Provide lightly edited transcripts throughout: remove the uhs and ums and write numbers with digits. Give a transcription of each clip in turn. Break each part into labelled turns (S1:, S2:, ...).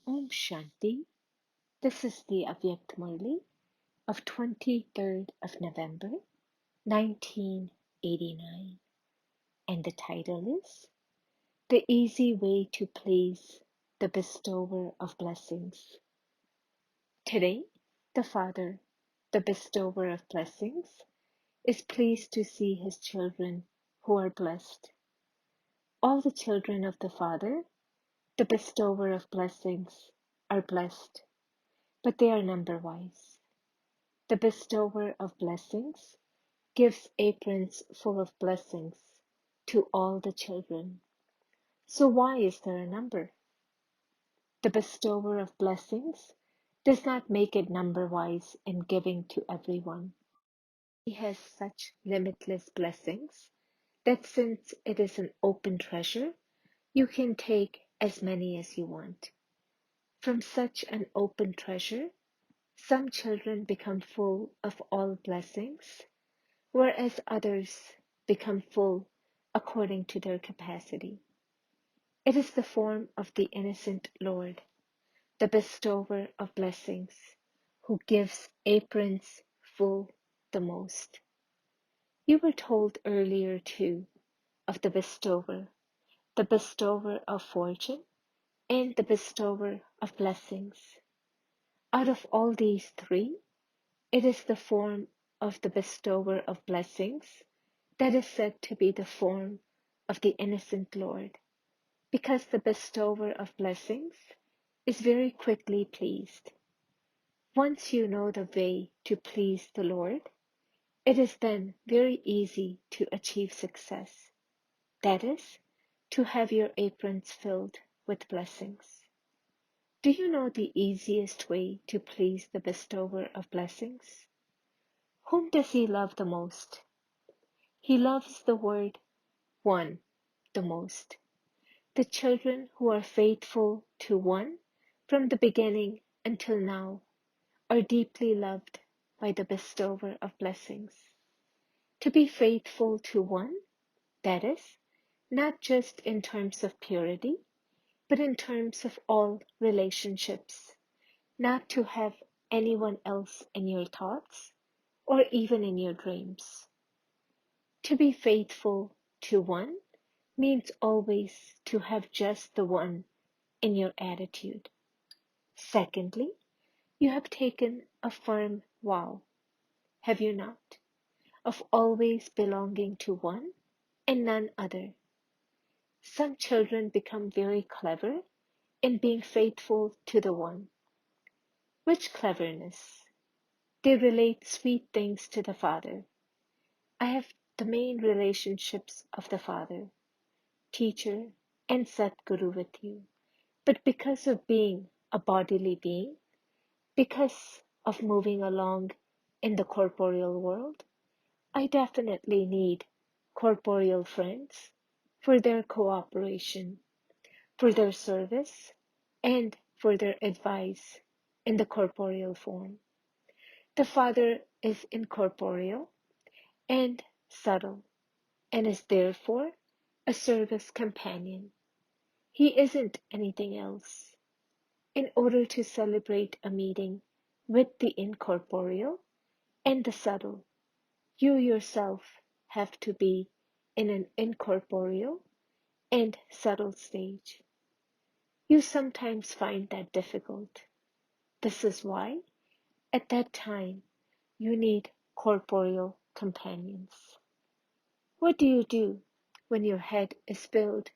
S1: Om Shanti. This is the Avyakt Murli of 23rd of November 1989, and the title is The Easy Way to Please the Bestower of Blessings. Today, the Father, the Bestower of Blessings, is pleased to see his children who are blessed. All the children of the Father, the Bestower of Blessings, are blessed, but they are number-wise. The Bestower of Blessings gives aprons full of blessings to all the children. So why is there a number? The Bestower of Blessings does not make it number-wise in giving to everyone. He has such limitless blessings that since it is an open treasure, you can take as many as you want. From such an open treasure, some children become full of all blessings, whereas others become full according to their capacity. It is the form of the innocent Lord, the Bestower of Blessings, who gives aprons full the most. You were told earlier too of the Bestower of Fortune, and the Bestower of Blessings. Out of all these three, it is the form of the Bestower of Blessings that is said to be the form of the innocent Lord, because the Bestower of Blessings is very quickly pleased. Once you know the way to please the Lord, it is then very easy to achieve success. That is, to have your aprons filled with blessings. Do you know the easiest way to please the Bestower of Blessings? Whom does he love the most? He loves the word one the most. The children who are faithful to one from the beginning until now are deeply loved by the Bestower of Blessings. To be faithful to one, that is, not just in terms of purity, but in terms of all relationships, not to have anyone else in your thoughts or even in your dreams. To be faithful to one means always to have just the one in your attitude. Secondly, you have taken a firm vow, have you not, of always belonging to one and none other. Some children become very clever in being faithful to the one. Which cleverness? They relate sweet things to the Father. I have the main relationships of the Father, Teacher, and Satguru with you. But because of being a bodily being, because of moving along in the corporeal world, I definitely need corporeal friends for their cooperation, for their service, and for their advice in the corporeal form. The Father is incorporeal and subtle, and is therefore a service companion. He isn't anything else. In order to celebrate a meeting with the incorporeal and the subtle, you yourself have to be in an incorporeal and subtle stage. You sometimes find that difficult. This is why, at that time, you need corporeal companions. What do you do when your head is filled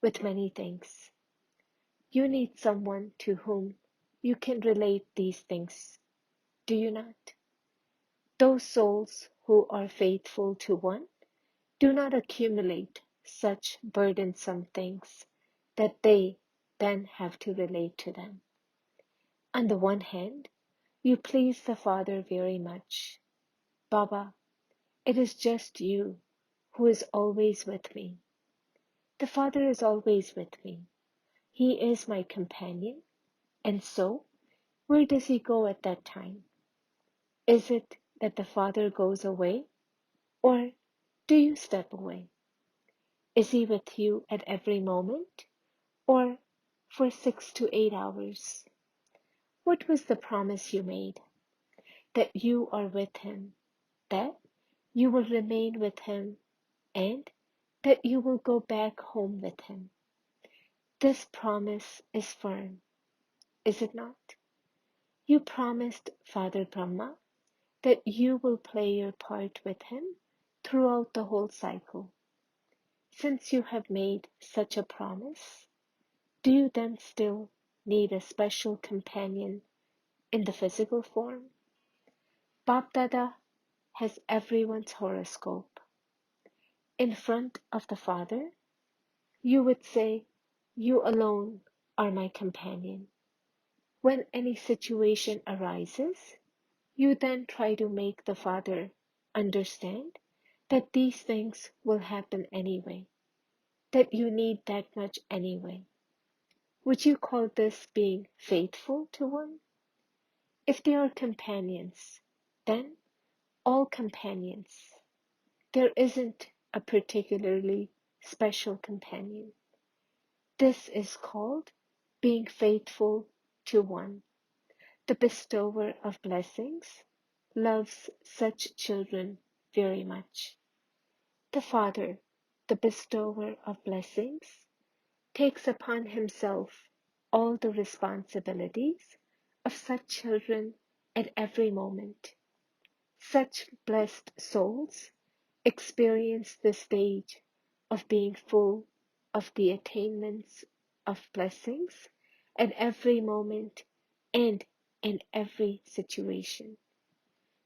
S1: with many things? You need someone to whom you can relate these things, do you not? Those souls who are faithful to one do not accumulate such burdensome things that they then have to relate to them. On the one hand, you please the Father very much. Baba, it is just you who is always with me. The Father is always with me. He is my companion, and so, where does he go at that time? Is it that the Father goes away, or do you step away? Is he with you at every moment, or for 6 to 8 hours. What was the promise you made? That you are with him, that you will remain with him, and that you will go back home with him. This promise is firm, is it not? You promised Father Brahma that you will play your part with him throughout the whole cycle. Since you have made such a promise, do you then still need a special companion in the physical form? Bapdada has everyone's horoscope. In front of the Father, you would say, "You alone are my companion." When any situation arises, you then try to make the Father understand that these things will happen anyway, that you need that much anyway. Would you call this being faithful to one? If they are companions, then all companions. There isn't a particularly special companion. This is called being faithful to one. The bestower of blessings loves such children very much. The Father, the bestower of blessings, takes upon himself all the responsibilities of such children at every moment. Such blessed souls experience the stage of being full of the attainments of blessings at every moment and in every situation.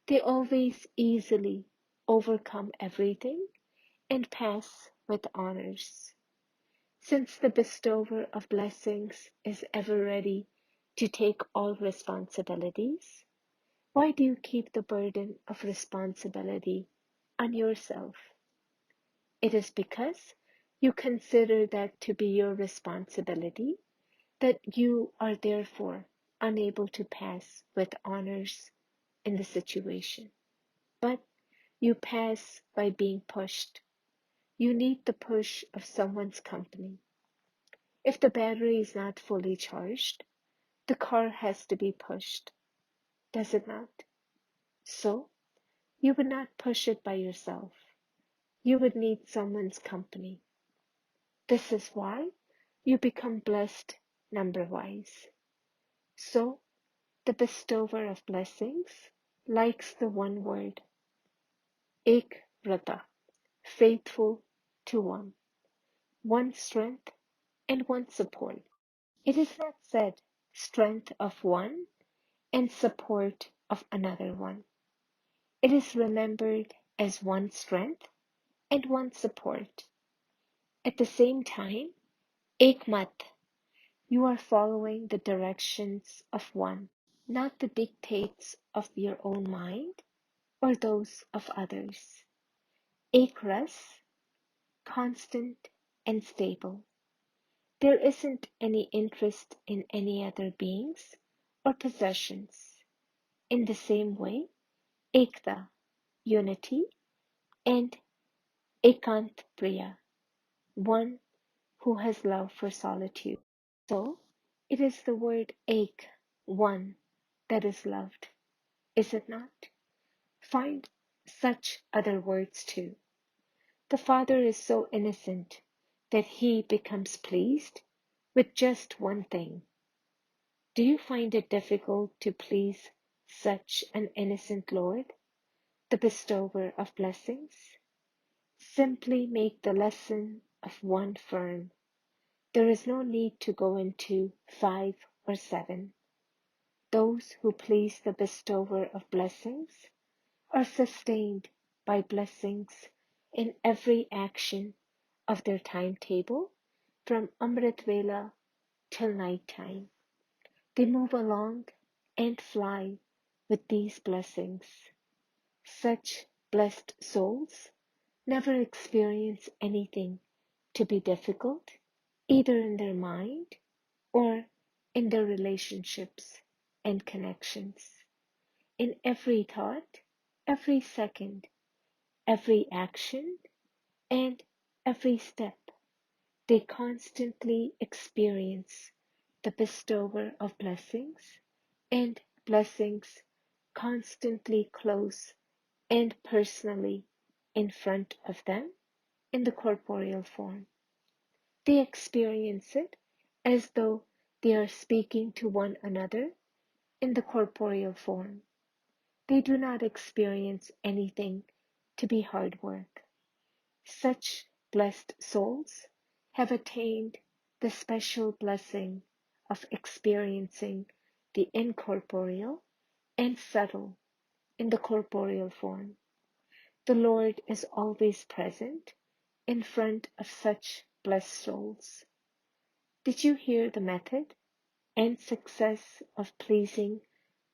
S1: They always easily overcome everything and pass with honors. Since the bestower of blessings is ever ready to take all responsibilities, why do you keep the burden of responsibility on yourself? It is because you consider that to be your responsibility, that you are therefore unable to pass with honors in the situation. But you pass by being pushed. You need the push of someone's company. If the battery is not fully charged, the car has to be pushed, does it not? So, you would not push it by yourself. You would need someone's company. This is why you become blessed number-wise. So, the bestower of blessings likes the one word, ek vrata, faithful to one strength and one support. It is not said strength of one and support of another one. It is remembered as one strength and one support. At the same time, ekmat, you are following the directions of one, not the dictates of your own mind or those of others. Ekras, constant and stable. There isn't any interest in any other beings or possessions. In the same way, ekta, unity, and ekant priya, one who has love for solitude. So, it is the word ek, one, that is loved, is it not? Find such other words too. The Father is so innocent that he becomes pleased with just one thing. Do you find it difficult to please such an innocent Lord, the bestower of blessings? Simply make the lesson of one firm. There is no need to go into 5 or 7. Those who please the bestower of blessings are sustained by blessings in every action of their timetable from Amrit Vela till night time. They move along and fly with these blessings. Such blessed souls never experience anything to be difficult, either in their mind or in their relationships and connections. In every thought, every second, every action, and every step, they constantly experience the Bestower of Blessings, and blessings constantly close and personally in front of them in the corporeal form. They experience it as though they are speaking to one another in the corporeal form. They do not experience anything to be hard work. Such blessed souls have attained the special blessing of experiencing the incorporeal and subtle in the corporeal form. The Lord is always present in front of such blessed souls. Did you hear the method and success of pleasing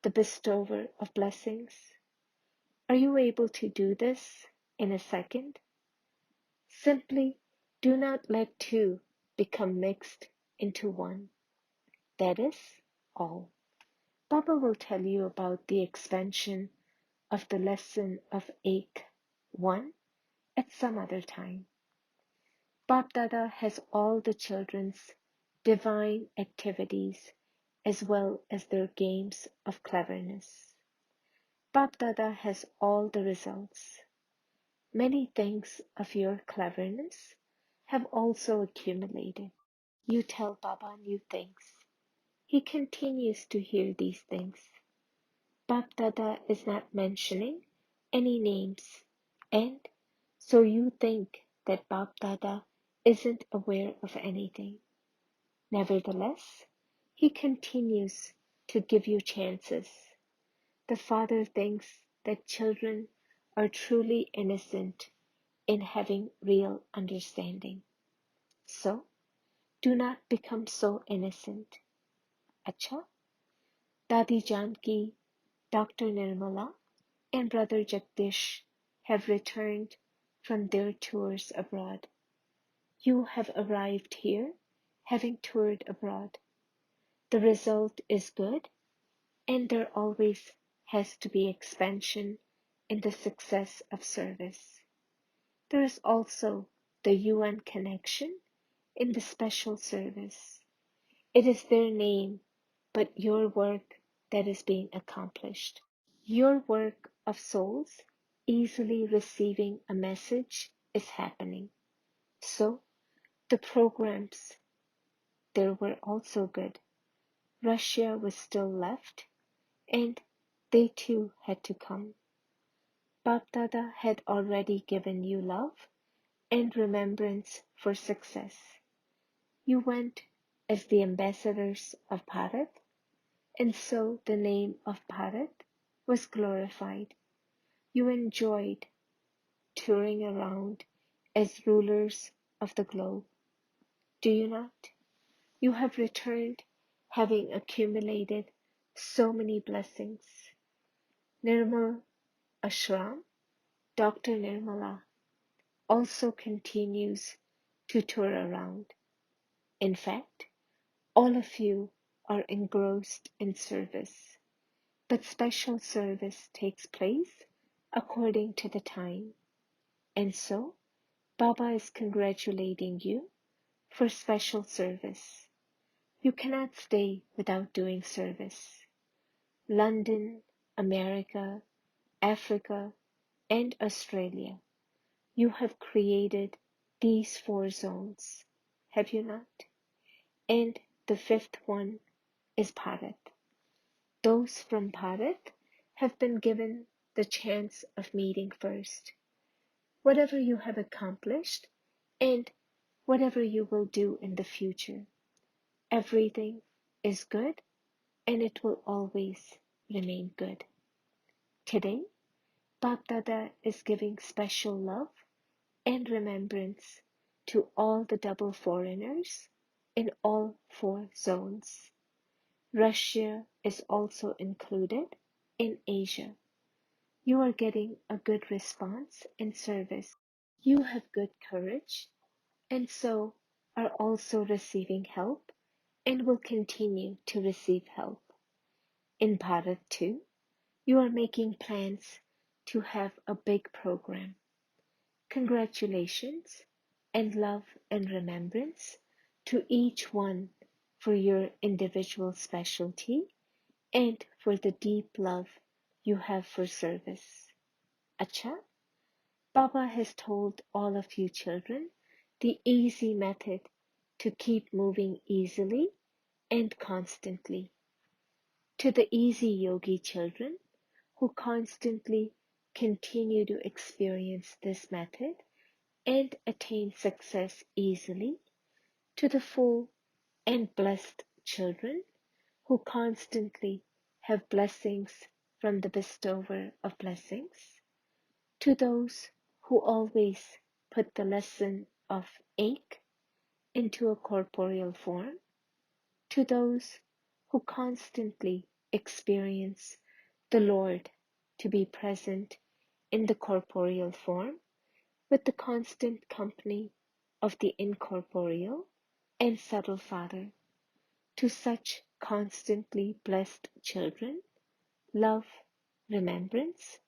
S1: the Bestower of Blessings? Are you able to do this in a second? Simply do not let two become mixed into one. That is all. Baba will tell you about the expansion of the lesson of Avyakt 1 at some other time. Bab Dada has all the children's divine activities as well as their games of cleverness. Bab Dada has all the results. Many things of your cleverness have also accumulated. You tell Baba new things. He continues to hear these things. Bab Dada is not mentioning any names, and so you think that Bab Dada isn't aware of anything. Nevertheless, he continues to give you chances. The Father thinks that children are truly innocent in having real understanding. So, do not become so innocent. Acha, Dadi Janki, Dr. Nirmala, and Brother Jagdish have returned from their tours abroad. You have arrived here, having toured abroad. The result is good, and there always has to be expansion in the success of service. There is also the UN connection in the special service. It is their name, but your work that is being accomplished. Your work of souls easily receiving a message is happening. So, the programs there were also good. Russia was still left, and they too had to come. Bab Dada had already given you love and remembrance for success. You went as the ambassadors of Bharat, and so the name of Bharat was glorified. You enjoyed touring around as rulers of the globe. Do you not? You have returned having accumulated so many blessings. Nirmal Ashram, Dr. Nirmala, also continues to tour around. In fact, all of you are engrossed in service, but special service takes place according to the time. And so, Baba is congratulating you for special service. You cannot stay without doing service. London, America, Africa, and Australia, you have created these 4 zones, have you not? And the 5th one is Bharat. Those from Bharat have been given the chance of meeting first. Whatever you have accomplished and whatever you will do in the future, everything is good and it will always remain good. Today, Bab Dada is giving special love and remembrance to all the double foreigners in all 4 zones. Russia is also included in Asia. You are getting a good response in service. You have good courage and so are also receiving help and will continue to receive help. In Bharat too, you are making plans to have a big program. Congratulations and love and remembrance to each one for your individual specialty and for the deep love you have for service. Acha, Baba has told all of you children the easy method to keep moving easily and constantly. To the easy yogi children who constantly continue to experience this method and attain success easily, to the full and blessed children who constantly have blessings from the bestower of blessings, to those who always put the lesson of ache into a corporeal form, to those who constantly experience the Lord to be present in the corporeal form with the constant company of the incorporeal and subtle Father, to such constantly blessed children, love, remembrance,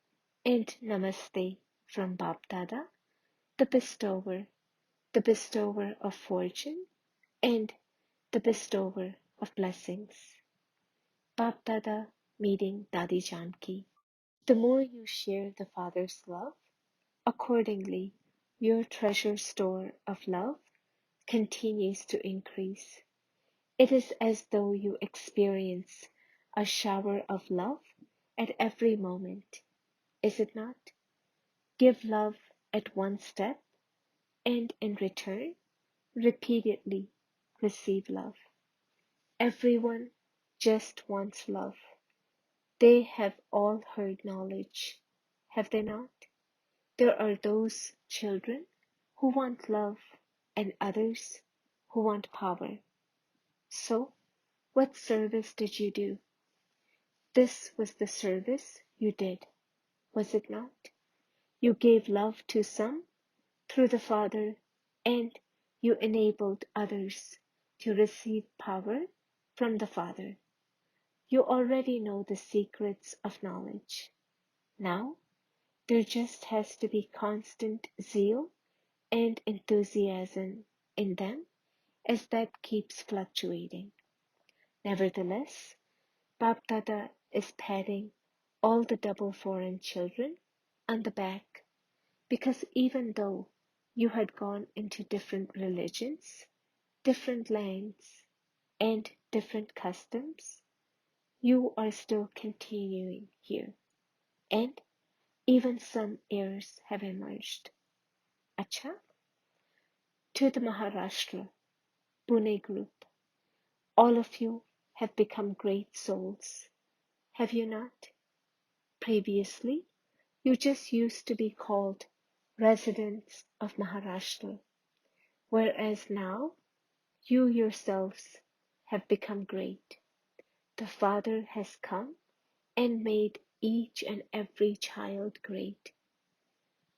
S1: and namaste from Bab Dada, the bestower of fortune, and the bestower of blessings. Bab Dada meeting Dadi Janki. The more you share the Father's love, accordingly, your treasure store of love continues to increase. It is as though you experience a shower of love at every moment, is it not? Give love at one step, and in return, repeatedly receive love. Everyone just wants love. They have all heard knowledge, have they not? There are those children who want love and others who want power. So, what service did you do? This was the service you did, was it not? You gave love to some through the Father, and you enabled others to receive power from the Father. You already know the secrets of knowledge. Now, there just has to be constant zeal and enthusiasm in them as that keeps fluctuating. Nevertheless, Bab Dada is patting all the double foreign children on the back because even though you had gone into different religions, different lands, and different customs, you are still continuing here, and even some heirs have emerged. Acha? To the Maharashtra, Pune group, all of you have become great souls, have you not? Previously, you just used to be called residents of Maharashtra, whereas now you yourselves have become great. The Father has come and made each and every child great.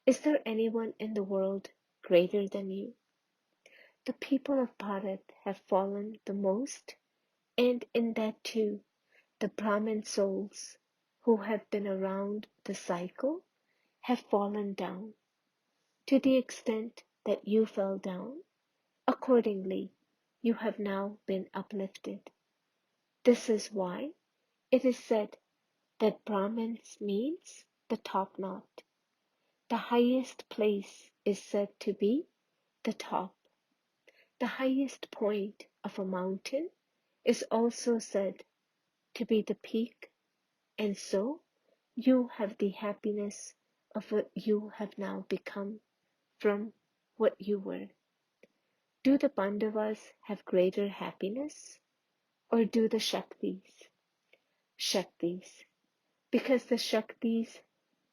S1: Is there anyone in the world greater than you? The people of Bharat have fallen the most, and in that too, the Brahmin souls who have been around the cycle have fallen down. To the extent that you fell down, accordingly, you have now been uplifted. This is why it is said that Brahmins means the top knot. The highest place is said to be the top. The highest point of a mountain is also said to be the peak, and so you have the happiness of what you have now become from what you were. Do the Pandavas have greater happiness, or do the Shaktis? Shaktis, because the Shaktis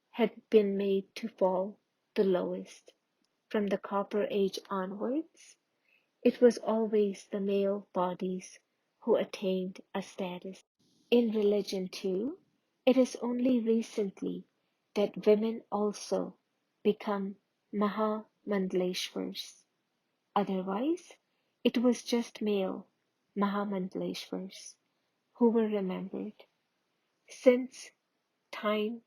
S1: had been made to fall the lowest. From the Copper Age onwards, it was always the male bodies who attained a status. In religion too, it is only recently that women also become Mahamandleshwars. Otherwise, it was just male Mahamandleshwars who were remembered. Since time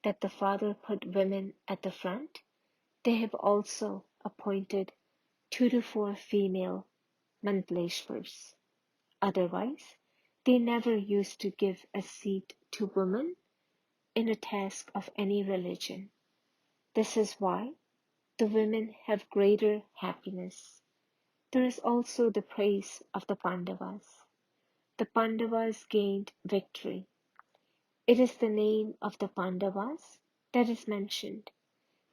S1: that the Father put women at the front, they have also appointed 2 to 4 female Mandleshwars. Otherwise, they never used to give a seat to women in a task of any religion. This is why the women have greater happiness. There is also the praise of the Pandavas. The Pandavas gained victory. It is the name of the Pandavas that is mentioned,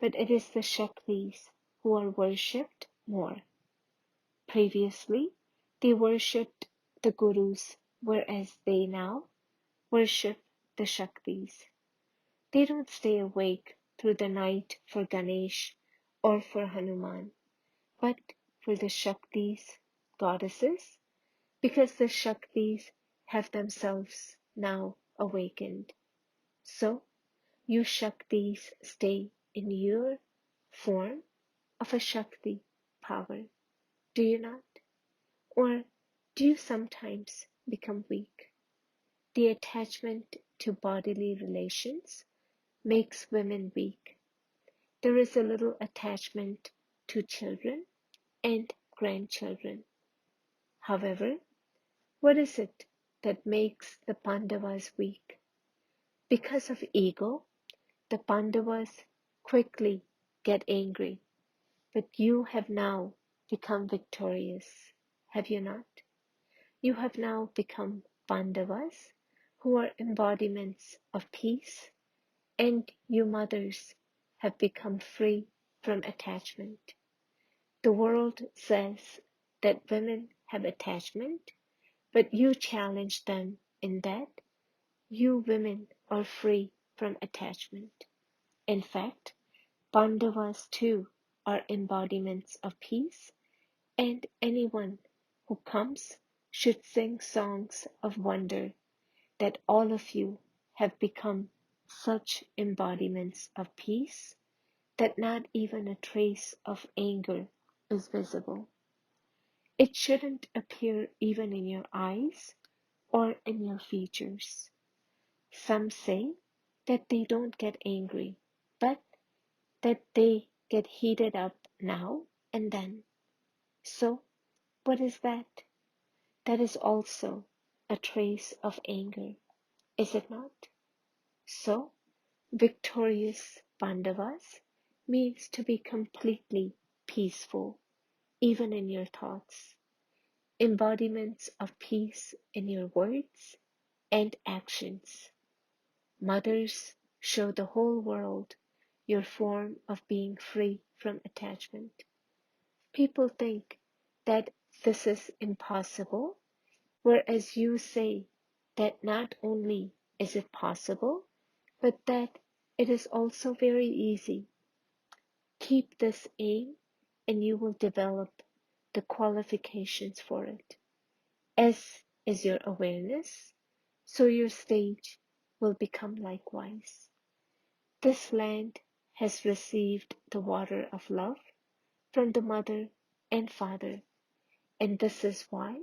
S1: but it is the Shaktis who are worshipped more. Previously, they worshipped the Gurus, whereas they now worship the Shaktis. They don't stay awake through the night for Ganesh or for Hanuman, but for the Shaktis, goddesses, because the Shaktis have themselves now awakened. So, you Shaktis stay in your form of a Shakti power, do you not? Or do you sometimes become weak? The attachment to bodily relations makes women weak. There is a little attachment to children and grandchildren. However, what is it that makes the Pandavas weak? Because of ego, the Pandavas quickly get angry, but you have now become victorious, have you not? You have now become Pandavas, who are embodiments of peace, and you mothers have become free from attachment. The world says that women have attachment, but you challenge them in that you women are free from attachment. In fact, Pandavas too are embodiments of peace, and anyone who comes should sing songs of wonder that all of you have become such embodiments of peace that not even a trace of anger is visible. It shouldn't appear even in your eyes or in your features. Some say that they don't get angry, but that they get heated up now and then. So, what is that? That is also a trace of anger, is it not? So, victorious Pandavas means to be completely peaceful, even in your thoughts, embodiments of peace in your words and actions. Mothers, show the whole world your form of being free from attachment. People think that this is impossible, whereas you say that not only is it possible, but that it is also very easy. Keep this aim and you will develop the qualifications for it. As is your awareness, so your stage will become likewise. This land has received the water of love from the mother and father, and this is why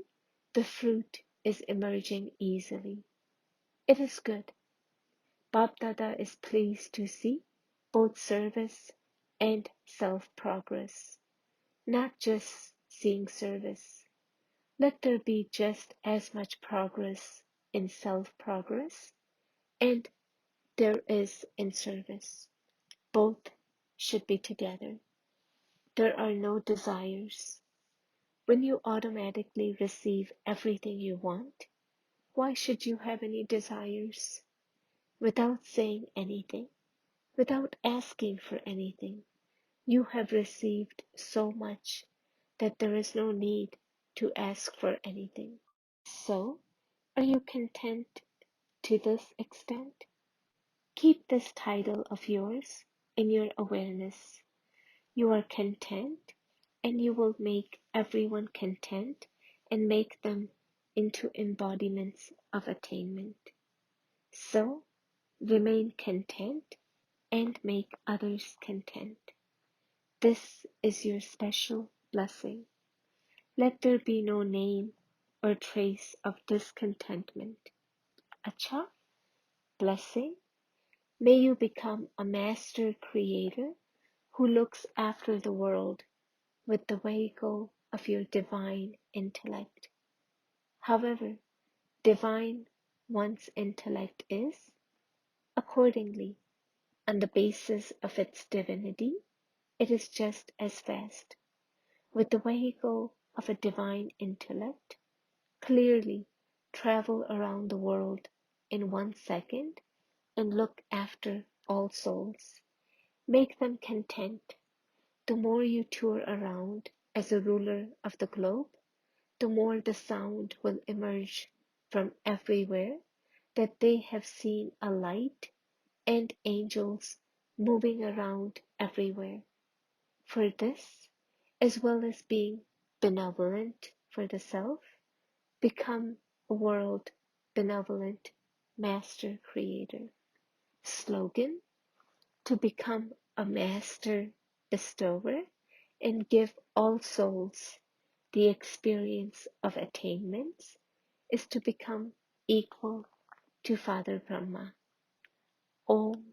S1: the fruit is emerging easily. It is good. Bab Dada is pleased to see both service and self-progress, not just seeing service. Let there be just as much progress in self-progress and there is in service. Both should be together. There are no desires. When you automatically receive everything you want, why should you have any desires? Without saying anything, without asking for anything, you have received so much that there is no need to ask for anything. So, are you content to this extent? Keep this title of yours in your awareness. You are content, and you will make everyone content and make them into embodiments of attainment. So, remain content and make others content. This is your special blessing. Let there be no name or trace of discontentment. Acha, blessing, may you become a master creator who looks after the world with the vehicle of your divine intellect. However divine one's intellect is, accordingly, on the basis of its divinity, it is just as vast. With the vehicle of a divine intellect, clearly travel around the world in 1 second and look after all souls. Make them content. The more you tour around as a ruler of the globe, the more the sound will emerge from everywhere that they have seen a light and angels moving around everywhere. For this, as well as being benevolent for the self, become a world benevolent master creator. Slogan: to become a master bestower and give all souls the experience of attainments is to become equal to Father Brahma. Om